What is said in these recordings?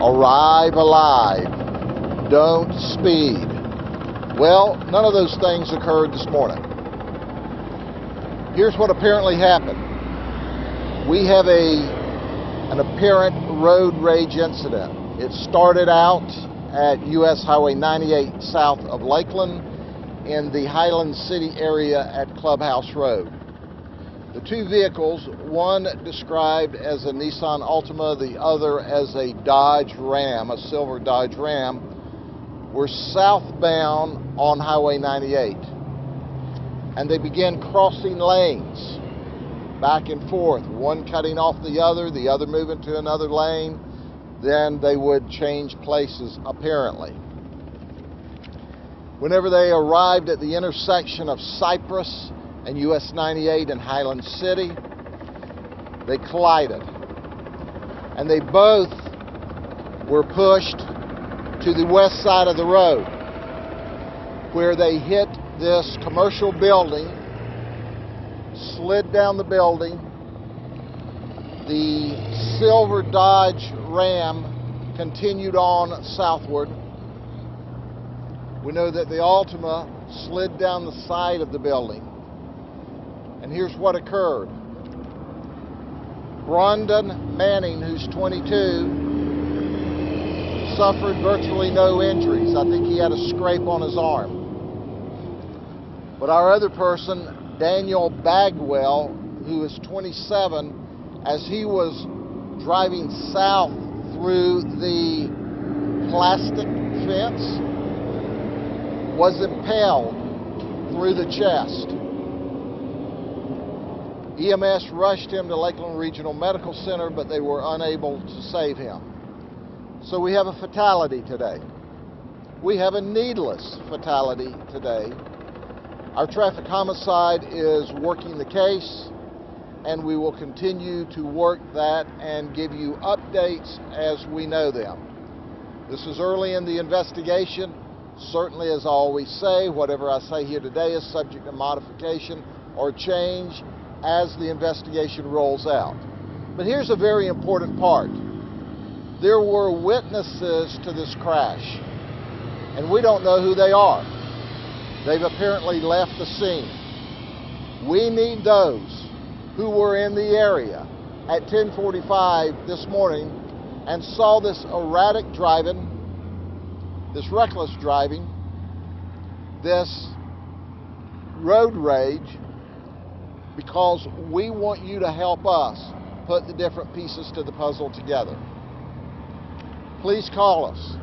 arrive alive, don't speed. Well, none of those things occurred this morning. Here's what apparently happened. We have an apparent road rage incident. It started out at US Highway 98 south of Lakeland in the Highland City area at Clubhouse Road. The two vehicles, one described as a Nissan Altima, the other as a Dodge Ram, a silver Dodge Ram, were southbound on Highway 98. And they began crossing lanes, back and forth, one cutting off the other moving to another lane. Then they would change places, apparently. Whenever they arrived at the intersection of Cypress and US 98 in Highland City, they collided. And they both were pushed to the west side of the road, where they hit this commercial building, slid down the building. The silver Dodge Ram continued on southward. We know that the Altima slid down the side of the building. And here's what occurred. Brandon Manning, who's 22, suffered virtually no injuries. I think he had a scrape on his arm. But our other person, Daniel Bagwell, who is 27, as he was driving south through the plastic fence, was impaled through the chest. EMS rushed him to Lakeland Regional Medical Center, but they were unable to save him. So we have a fatality today. We have a needless fatality today. Our traffic homicide is working the case, and we will continue to work that and give you updates as we know them. This is early in the investigation. Certainly, as I always say, whatever I say here today is subject to modification or change as the investigation rolls out. But here's a very important part. There were witnesses to this crash, and we don't know who they are. They've apparently left the scene. We need those who were in the area at 10:45 this morning and saw this erratic driving, this reckless driving, this road rage, because we want you to help us put the different pieces to the puzzle together. Please call us.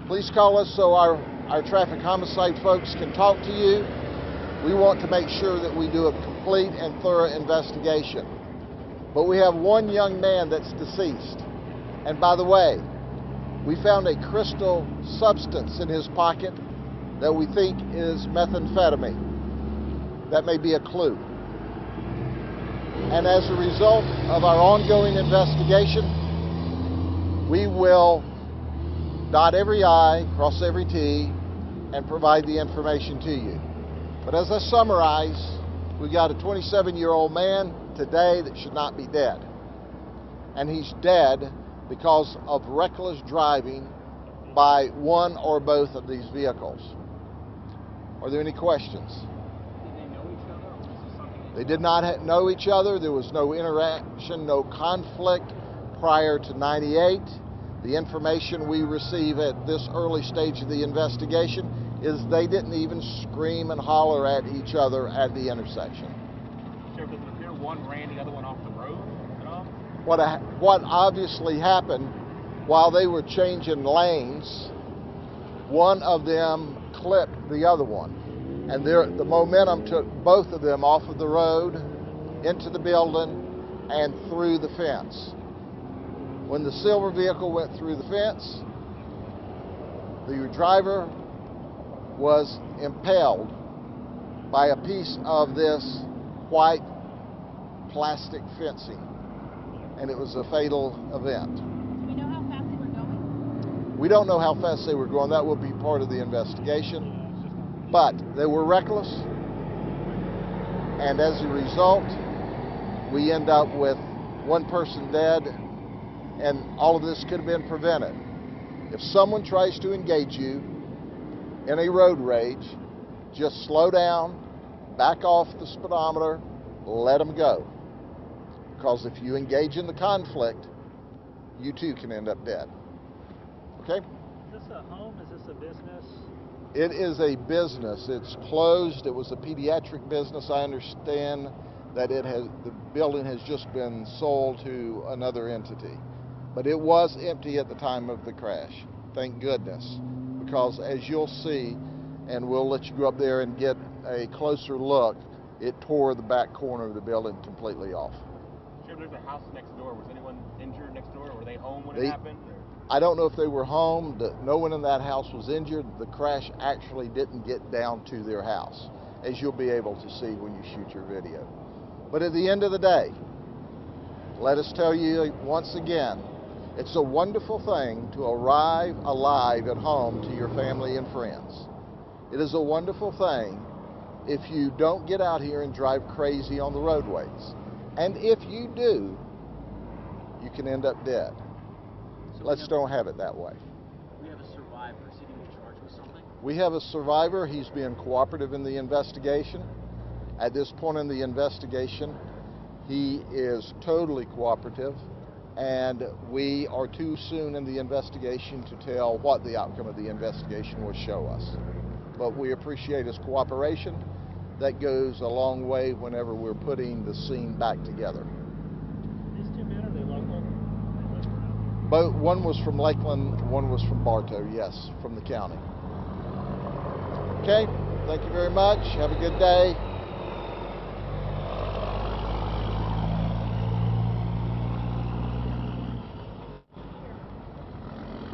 Please call us so our traffic homicide folks can talk to you. We want to make sure that we do a complete and thorough investigation. But we have one young man that's deceased. And by the way, we found a crystal substance in his pocket that we think is methamphetamine. That may be a clue. And as a result of our ongoing investigation, we will dot every I, cross every T, and provide the information to you. But as I summarize, we got a 27-year-old man today that should not be dead. And he's dead because of reckless driving by one or both of these vehicles. Are there any questions? Did they know each other, or was this something? They did not know each other. There was no interaction, no conflict prior to 98. The information we receive at this early stage of the investigation is they didn't even scream and holler at each other at the intersection. Sir, does it appear one ran the other one off the road at all? What obviously happened while they were changing lanes, one of them clipped the other one. And the momentum took both of them off of the road, into the building, and through the fence. When the silver vehicle went through the fence, the driver was impaled by a piece of this white plastic fencing, and it was a fatal event. Do we know how fast they were going? We don't know how fast they were going. That will be part of the investigation. But they were reckless, and as a result, we end up with one person dead and all of this could have been prevented. If someone tries to engage you in a road rage, just slow down, back off the speedometer, let them go. Because if you engage in the conflict, you too can end up dead. Okay? Is this a home? Is this a business? It is a business. It's closed. It was a pediatric business. I understand that the building has just been sold to another entity. But it was empty at the time of the crash. Thank goodness. Because as you'll see, and we'll let you go up there and get a closer look, it tore the back corner of the building completely off. Sure, there's a house next door. Was anyone injured next door? Were they home when it happened? Or? I don't know if they were home. No one in that house was injured. The crash actually didn't get down to their house, as you'll be able to see when you shoot your video. But at the end of the day, let us tell you once again, it's a wonderful thing to arrive alive at home to your family and friends. It is a wonderful thing if you don't get out here and drive crazy on the roadways. And if you do, you can end up dead. So Let's don't have it that way. We have a survivor. Is he going to be charged with something? We have a survivor. He's being cooperative in the investigation. At this point in the investigation, he is totally cooperative, and we are too soon in the investigation to tell what the outcome of the investigation will show us. But we appreciate his cooperation. That goes a long way whenever we're putting the scene back together. These two men, are they local? Both, one was from Lakeland, one was from Bartow, yes, from the county. Okay, thank you very much. Have a good day.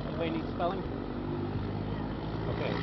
Anybody need spelling? Okay.